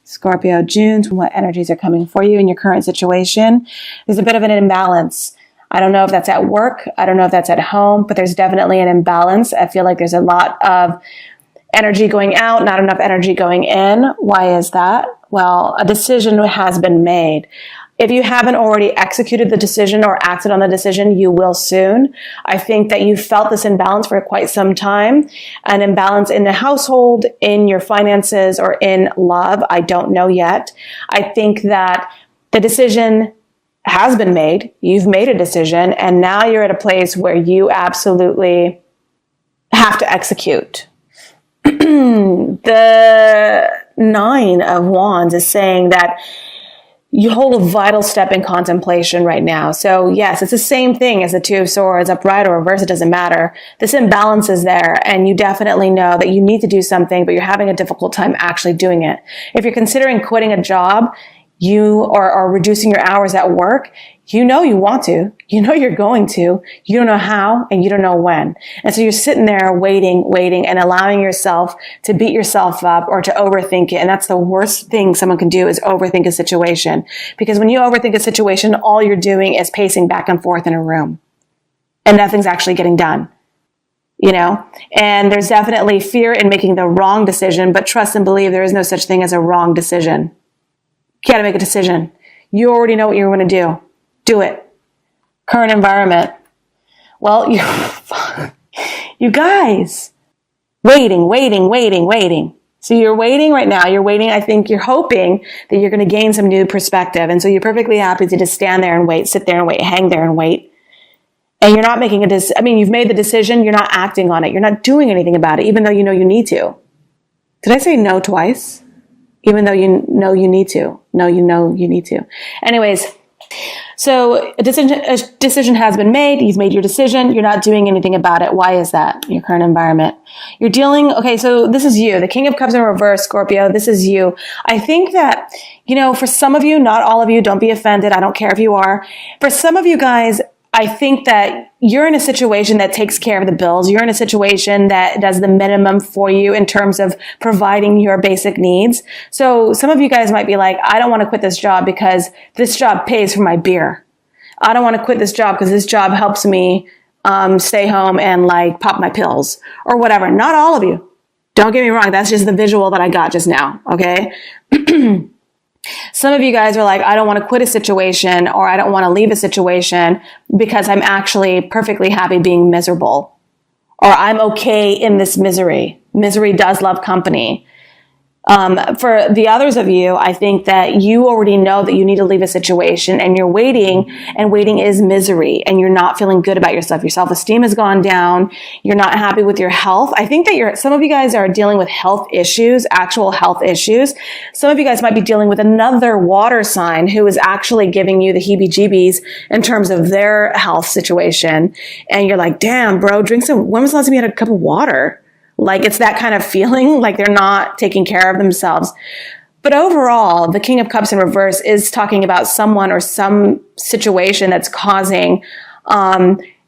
Scorpio, June, what energies are coming for you in your current situation? There's a bit of an imbalance. I don't know if that's at work. I don't know if that's at home, but there's definitely an imbalance. I feel like there's a lot of energy going out, not enough energy going in. Why is that? Well, a decision has been made. If you haven't already executed the decision or acted on the decision, you will soon. I think that you felt this imbalance for quite some time, an imbalance in the household, in your finances, or in love. I don't know yet. I think that the decision has been made. You've made a decision, and now you're at a place where you absolutely have to execute. The Nine of Wands is saying that you hold a vital step in contemplation right now. So yes, it's the same thing as the Two of Swords, upright or reverse, it doesn't matter. This imbalance is there, and you definitely know that you need to do something, but you're having a difficult time actually doing it. If you're considering quitting a job, you are reducing your hours at work, you know you want to, you know you're going to, you don't know how, and you don't know when. And so you're sitting there waiting, and allowing yourself to beat yourself up or to overthink it. And that's the worst thing someone can do, is overthink a situation. Because when you overthink a situation, all you're doing is pacing back and forth in a room, and nothing's actually getting done. You know, and there's definitely fear in making the wrong decision, but trust and believe there is no such thing as a wrong decision. You got to make a decision. You already know what you're going to do. Do it. Current environment. Well, you guys, waiting. So you're waiting right now. You're waiting. I think you're hoping that you're going to gain some new perspective. And so you're perfectly happy to just stand there and wait, sit there and wait, hang there and wait. And you're not making you've made the decision. You're not acting on it. You're not doing anything about it, even though you know you need to. Did I say no twice? Even though you know you need to. No, you know you need to. Anyways, so a decision has been made. You've made your decision. You're not doing anything about it. Why is that? Your current environment. Okay, so this is you. The King of Cups in reverse, Scorpio. This is you. I think that, for some of you, not all of you, don't be offended. I don't care if you are. For some of you guys, I think that you're in a situation that takes care of the bills. You're in a situation that does the minimum for you in terms of providing your basic needs. So some of you guys might be like, I don't want to quit this job because this job pays for my beer. I don't want to quit this job because this job helps me stay home and pop my pills or whatever. Not all of you. Don't get me wrong. That's just the visual that I got just now. Okay. Some of you guys are like, I don't want to quit a situation, or I don't want to leave a situation because I'm actually perfectly happy being miserable, or I'm okay in this misery. Misery does love company. For the others of you, I think that you already know that you need to leave a situation, and you're waiting, and waiting is misery, and you're not feeling good about yourself. Your self-esteem has gone down. You're not happy with your health. I think that some of you guys are dealing with health issues, actual health issues. Some of you guys might be dealing with another water sign who is actually giving you the heebie-jeebies in terms of their health situation. And you're like, damn, bro, when was the last time you had a cup of water? It's that kind of feeling, like they're not taking care of themselves. But overall, the King of Cups in reverse is talking about someone or some situation that's causing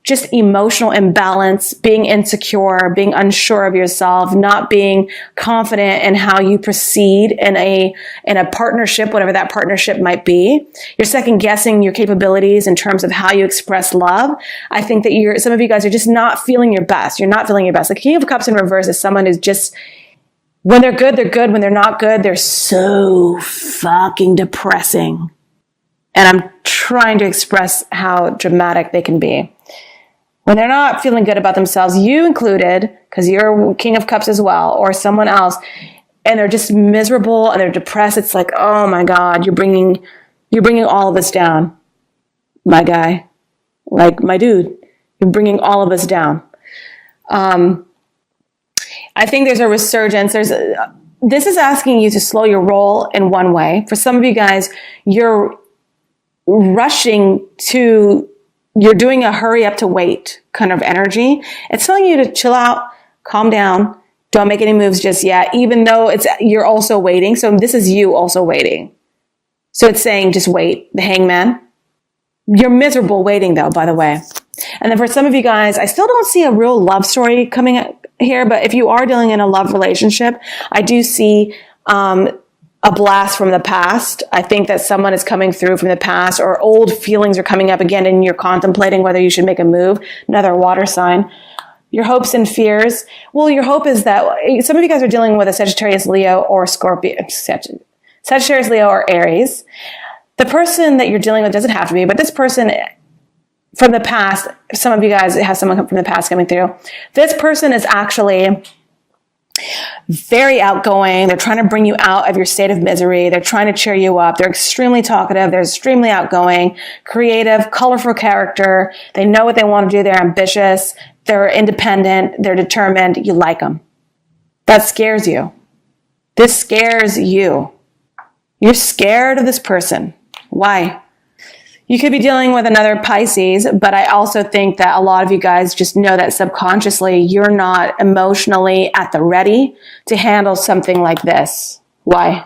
just emotional imbalance, being insecure, being unsure of yourself, not being confident in how you proceed in a partnership, whatever that partnership might be. You're second guessing your capabilities in terms of how you express love. I think that some of you guys are just not feeling your best. You're not feeling your best. The King of Cups in reverse is someone who's just, when they're good, they're good. When they're not good, they're so fucking depressing. And I'm trying to express how dramatic they can be. When they're not feeling good about themselves, you included, because you're King of Cups as well, or someone else, and they're just miserable and they're depressed. It's like, oh my God, you're bringing all of us down, my guy, my dude. You're bringing all of us down. I think there's a resurgence. This is asking you to slow your roll in one way. For some of you guys, you're rushing to. You're doing a hurry up to wait kind of energy. It's telling you to chill out, calm down, don't make any moves just yet, even though you're also waiting. So this is you also waiting. So it's saying just wait, the Hangman. You're miserable waiting though, by the way. And then for some of you guys, I still don't see a real love story coming here, but if you are dealing in a love relationship, I do see a blast from the past. I think that someone is coming through from the past, or old feelings are coming up again and you're contemplating whether you should make a move. Another water sign. Your hopes and fears. Well, your hope is that some of you guys are dealing with a Sagittarius, Leo, or Scorpio. Sagittarius, Leo, or Aries. The person that you're dealing with doesn't have to be, but this person from the past, some of you guys have someone from the past coming through. This person is actually very outgoing. They're trying to bring you out of your state of misery. They're trying to cheer you up. They're extremely talkative. They're extremely outgoing, creative, colorful character. They know what they want to do. They're ambitious. They're independent. They're determined. You like them. That scares you. This scares you. You're scared of this person. Why? You could be dealing with another Pisces, but I also think that a lot of you guys just know that subconsciously you're not emotionally at the ready to handle something like this. Why?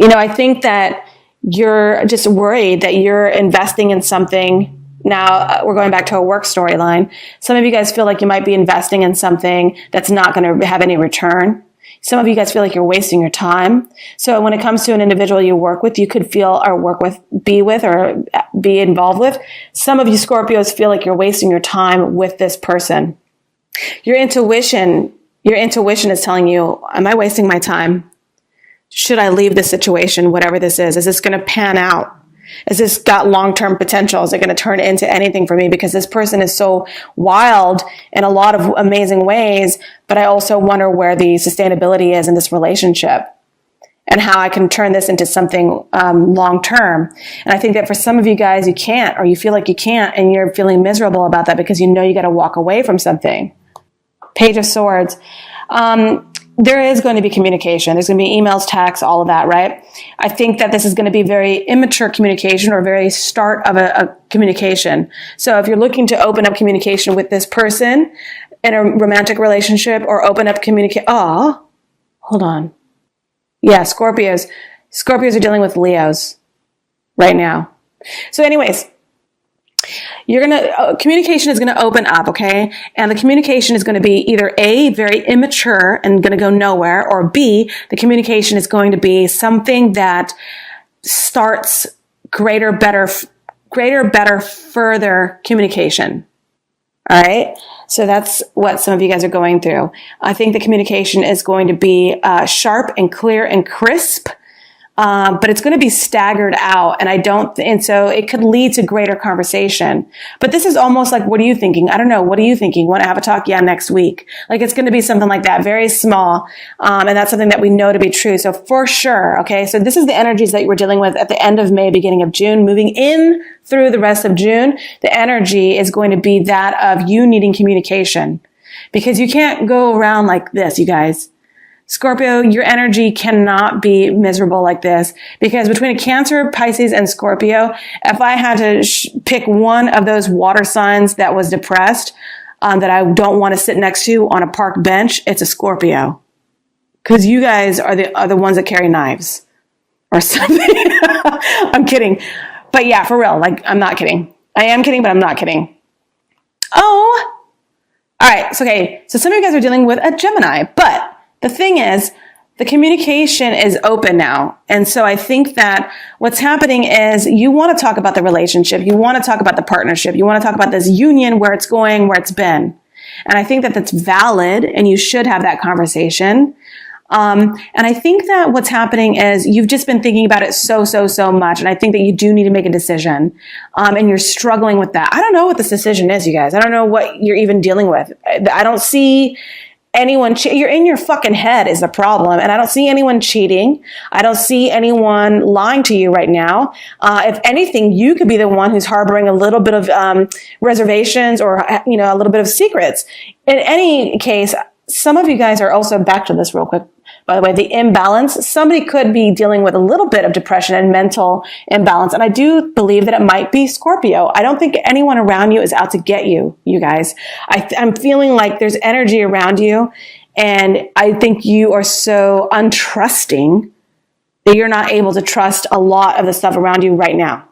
I think that you're just worried that you're investing in something. Now, we're going back to a work storyline. Some of you guys feel like you might be investing in something that's not going to have any return. Some of you guys feel like you're wasting your time. So when it comes to an individual you work with, you could feel or work with, be with, or be involved with. Some of you Scorpios feel like you're wasting your time with this person. Your intuition is telling you, am I wasting my time? Should I leave this situation, whatever this is? Is this going to pan out? Has this got long-term potential? Is it going to turn into anything for me? Because this person is so wild in a lot of amazing ways, but I also wonder where the sustainability is in this relationship and how I can turn this into something long-term. And I think that for some of you guys, you can't, or you feel like you can't, and you're feeling miserable about that because you got to walk away from something. Page of Swords. There is going to be communication. There's going to be emails, texts, all of that, right? I think that this is going to be very immature communication or very start of a communication. So if you're looking to open up communication with this person in a romantic relationship or open up hold on. Yeah, Scorpios. Scorpios are dealing with Leos right now. So anyways, communication is going to open up, okay? And the communication is going to be either A, very immature and going to go nowhere, or B, the communication is going to be something that starts greater, better, further communication. All right? So that's what some of you guys are going through. I think the communication is going to be sharp and clear and crisp. But it's going to be staggered out, and so it could lead to greater conversation. But this is almost like, what are you thinking? I don't know. What are you thinking? Want to have a talk? Yeah, next week. Like, it's going to be something like that, very small. And that's something that we know to be true. So for sure. Okay. So this is the energies that we're dealing with at the end of May, beginning of June, moving in through the rest of June. The energy is going to be that of you needing communication, because you can't go around like this, you guys. Scorpio, your energy cannot be miserable like this, because between a Cancer, Pisces, and Scorpio, if I had to pick one of those water signs that was depressed, that I don't want to sit next to on a park bench, it's a Scorpio. Because you guys are the ones that carry knives or something. I'm kidding. But yeah, for real, like, I'm not kidding. I am kidding, but I'm not kidding. Oh, all right. So, okay. So some of you guys are dealing with a Gemini, but the thing is, the communication is open now. And so I think that what's happening is you want to talk about the relationship. You want to talk about the partnership. You want to talk about this union, where it's going, where it's been. And I think that that's valid, and you should have that conversation. And I think that what's happening is you've just been thinking about it so much. And I think that you do need to make a decision. And you're struggling with that. I don't know what this decision is, you guys. I don't know what you're even dealing with. I don't see anyone, you're in your fucking head is the problem. And I don't see anyone cheating. I don't see anyone lying to you right now. If anything, you could be the one who's harboring a little bit of reservations or, a little bit of secrets. In any case, some of you guys are also, back to this real quick, by the way, the imbalance. Somebody could be dealing with a little bit of depression and mental imbalance. And I do believe that it might be Scorpio. I don't think anyone around you is out to get you, you guys. I'm feeling like there's energy around you. And I think you are so untrusting that you're not able to trust a lot of the stuff around you right now.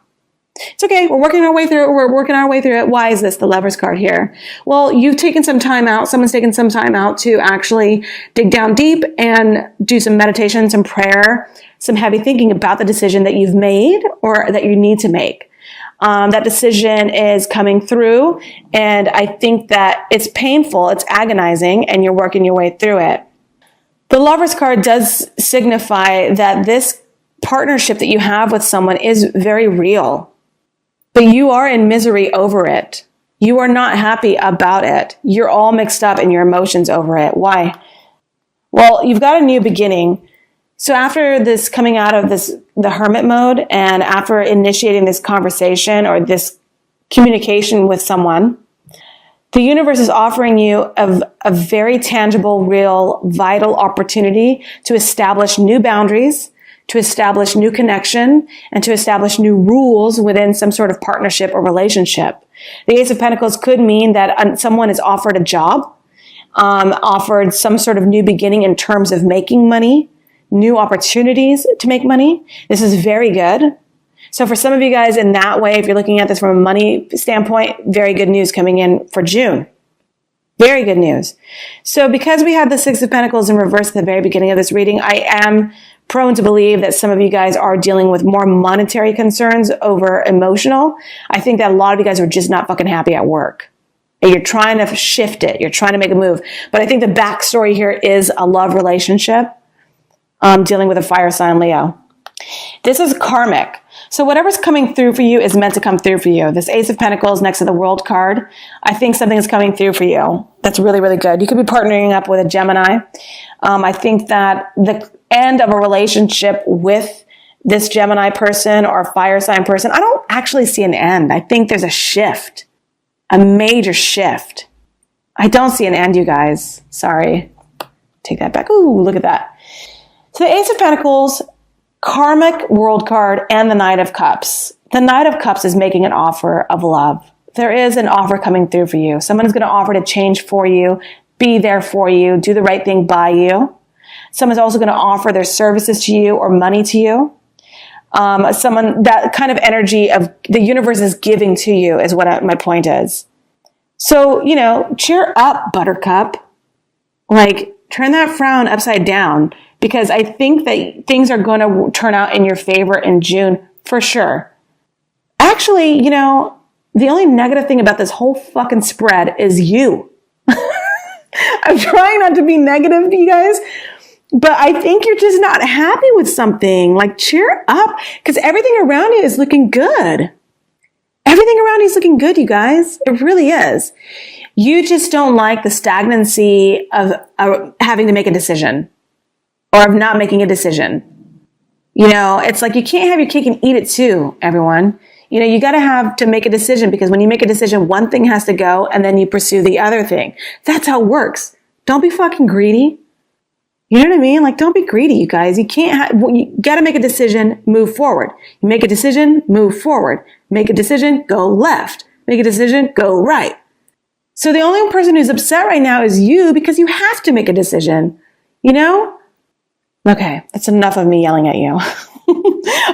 It's okay. We're working our way through it. We're working our way through it. Why is this the Lovers card here? Well, you've taken some time out. Someone's taken some time out to actually dig down deep and do some meditation, some prayer some heavy thinking about the decision that you've made or that you need to make. That decision is coming through, and I think that it's painful, it's agonizing, and you're working your way through it. The Lover's card does signify that this partnership that you have with someone is very real, but you are in misery over it. You are not happy about it. You're all mixed up in your emotions over it. Why? Well, you've got a new beginning. So after this coming out of the hermit mode, and after initiating this conversation or this communication with someone, the universe is offering you a very tangible, real, vital opportunity to establish new boundaries, to establish new connection, and to establish new rules within some sort of partnership or relationship. The Ace of Pentacles could mean that someone is offered a job, offered some sort of new beginning in terms of making money, new opportunities to make money. This is very good. So for some of you guys in that way, if you're looking at this from a money standpoint, very good news coming in for June. Very good news. So because we had the Six of Pentacles in reverse at the very beginning of this reading, I am prone to believe that some of you guys are dealing with more monetary concerns over emotional. I think that a lot of you guys are just not fucking happy at work. And you're trying to shift it. You're trying to make a move. But I think the backstory here is a love relationship, dealing with a fire sign Leo. This is karmic. So whatever's coming through for you is meant to come through for you. This Ace of Pentacles next to the World card, I think something is coming through for you. That's really, really good. You could be partnering up with a Gemini. I think that the end of a relationship with this Gemini person or fire sign person, I don't actually see an end. I think there's a shift, a major shift. I don't see an end, you guys. Sorry. Take that back. Ooh, look at that. So the Ace of Pentacles, karmic World card, and the Knight of Cups. The Knight of Cups is making an offer of love. There is an offer coming through for you. Someone is going to offer to change for you, be there for you, do the right thing by you. Someone's also going to offer their services to you or money to you. Someone, that kind of energy of the universe is giving to you is what my point is. So, cheer up, Buttercup. Like, turn that frown upside down, because I think that things are going to turn out in your favor in June for sure. Actually, the only negative thing about this whole fucking spread is you. I'm trying not to be negative, you guys, but I think you're just not happy with something. Like, cheer up, because everything around you is looking good. Everything around you is looking good, you guys. It really is. You just don't like the stagnancy of having to make a decision or of not making a decision. It's like you can't have your cake and eat it too, everyone. You got to have to make a decision, because when you make a decision, one thing has to go and then you pursue the other thing. That's how it works. Don't be fucking greedy. You know what I mean? Like, don't be greedy, you guys. You got to make a decision, move forward. You make a decision, move forward. Make a decision, go left. Make a decision, go right. So the only person who's upset right now is you, because you have to make a decision, Okay, that's enough of me yelling at you.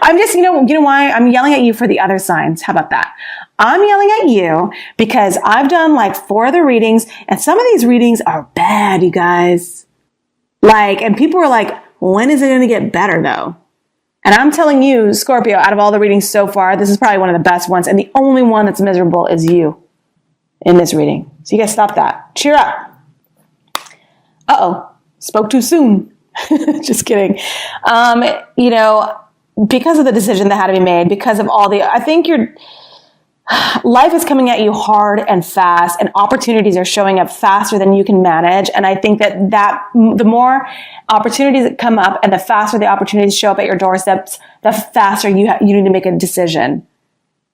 I'm just, you know why? I'm yelling at you for the other signs. How about that? I'm yelling at you because I've done like 4 other readings, and some of these readings are bad, you guys. And people are like, when is it going to get better though? And I'm telling you, Scorpio, out of all the readings so far, this is probably one of the best ones. And the only one that's miserable is you in this reading. So you guys stop that. Cheer up. Uh-oh. Spoke too soon. Just kidding. Because of the decision that had to be made, because of I think life is coming at you hard and fast, and opportunities are showing up faster than you can manage. And I think that the more opportunities that come up and the faster the opportunities show up at your doorsteps, the faster you need to make a decision.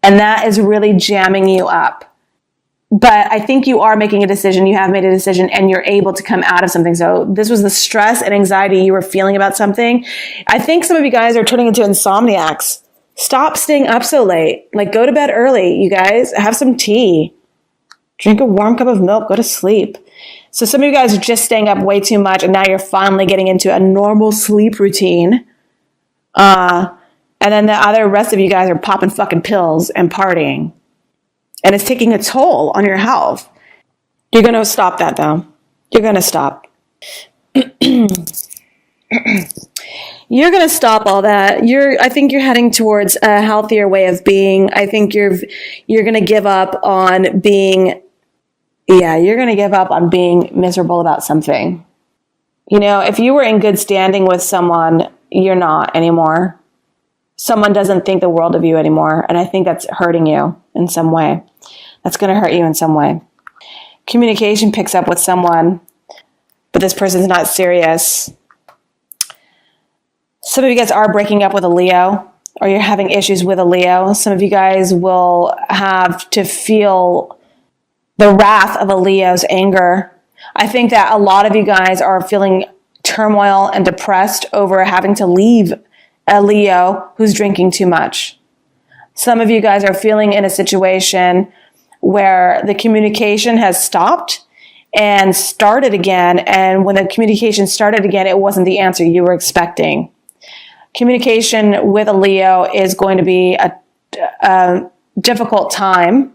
And that is really jamming you up. But I think you are making a decision. You have made a decision, and you're able to come out of something. So this was the stress and anxiety you were feeling about something. I think some of you guys are turning into insomniacs. Stop staying up so late. Go to bed early, you guys. Have some tea. Drink a warm cup of milk. Go to sleep. So some of you guys are just staying up way too much, and now you're finally getting into a normal sleep routine. And then the rest of you guys are popping fucking pills and partying. And it's taking a toll on your health. You're going to stop that, though. You're going to stop. You're going to stop all that. I think you're heading towards a healthier way of being. I think you're going to give up on being, you're going to give up on being miserable about something. You know, if you were in good standing with someone, you're not anymore. Someone doesn't think the world of you anymore. And I think that's hurting you in some way. That's going to hurt you in some way. Communication picks up with someone, but this person's not serious. Some of you guys are breaking up with a Leo, or you're having issues with a Leo. Some of you guys will have to feel the wrath of a Leo's anger. I think that a lot of you guys are feeling turmoil and depressed over having to leave a Leo who's drinking too much. Some of you guys are feeling in a situation where the communication has stopped and started again. And when the communication started again, it wasn't the answer you were expecting. Communication with a Leo is going to be a difficult time.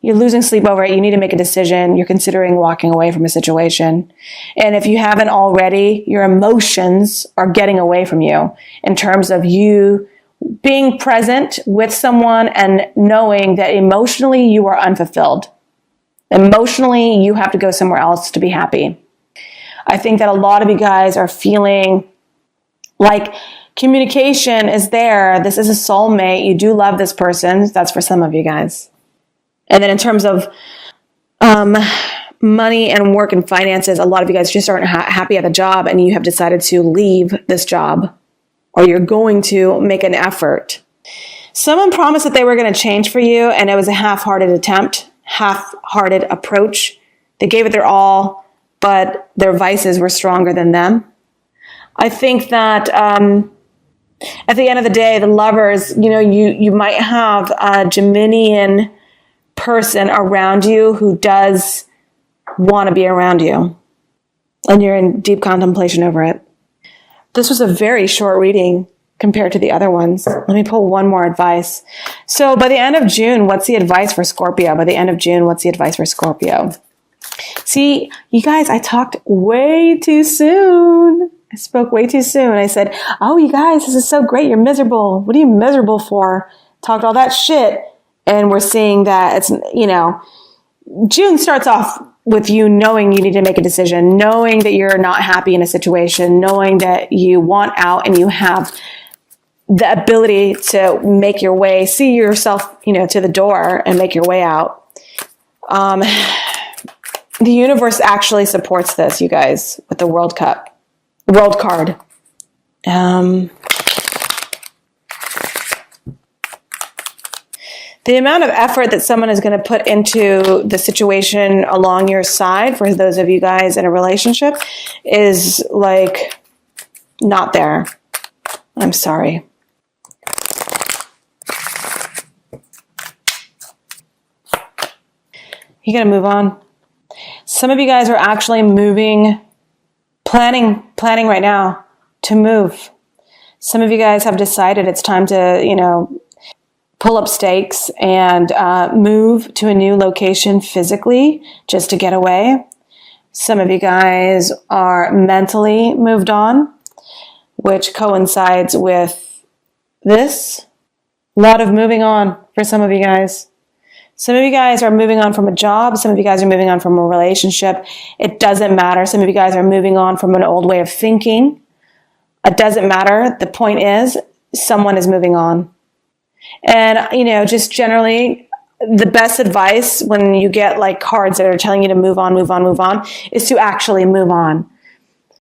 You're losing sleep over it. You need to make a decision. You're considering walking away from a situation. And if you haven't already, your emotions are getting away from you in terms of you being present with someone and knowing that emotionally you are unfulfilled. Emotionally, you have to go somewhere else to be happy. I think that a lot of you guys are feeling like communication is there. This is a soulmate. You do love this person. That's for some of you guys. And then in terms of money and work and finances, a lot of you guys just aren't happy at the job and you have decided to leave this job, or you're going to make an effort. Someone promised that they were going to change for you, and it was a half-hearted attempt, half-hearted approach. They gave it their all, but their vices were stronger than them. I think that at the end of the day, the lovers, you might have a Geminian person around you who does want to be around you, and you're in deep contemplation over it. This was a very short reading compared to the other ones. Let me pull one more advice. So by the end of June, what's the advice for Scorpio? By the end of June, what's the advice for Scorpio? See, you guys, I talked way too soon. I spoke way too soon. I said, oh, you guys, this is so great. You're miserable. What are you miserable for? Talked all that shit. And we're seeing that it's, June starts off with you knowing you need to make a decision, knowing that you're not happy in a situation, knowing that you want out and you have the ability to make your way, see yourself, to the door and make your way out. The universe actually supports this, you guys, with the World card. The amount of effort that someone is going to put into the situation along your side, for those of you guys in a relationship, is like not there. I'm sorry. You got to move on. Some of you guys are actually planning right now to move. Some of you guys have decided it's time to, pull up stakes and move to a new location physically just to get away. Some of you guys are mentally moved on, which coincides with this. A lot of moving on for some of you guys. Some of you guys are moving on from a job. Some of you guys are moving on from a relationship. It doesn't matter. Some of you guys are moving on from an old way of thinking. It doesn't matter. The point is, someone is moving on. And, just generally, the best advice when you get like cards that are telling you to move on, is to actually move on.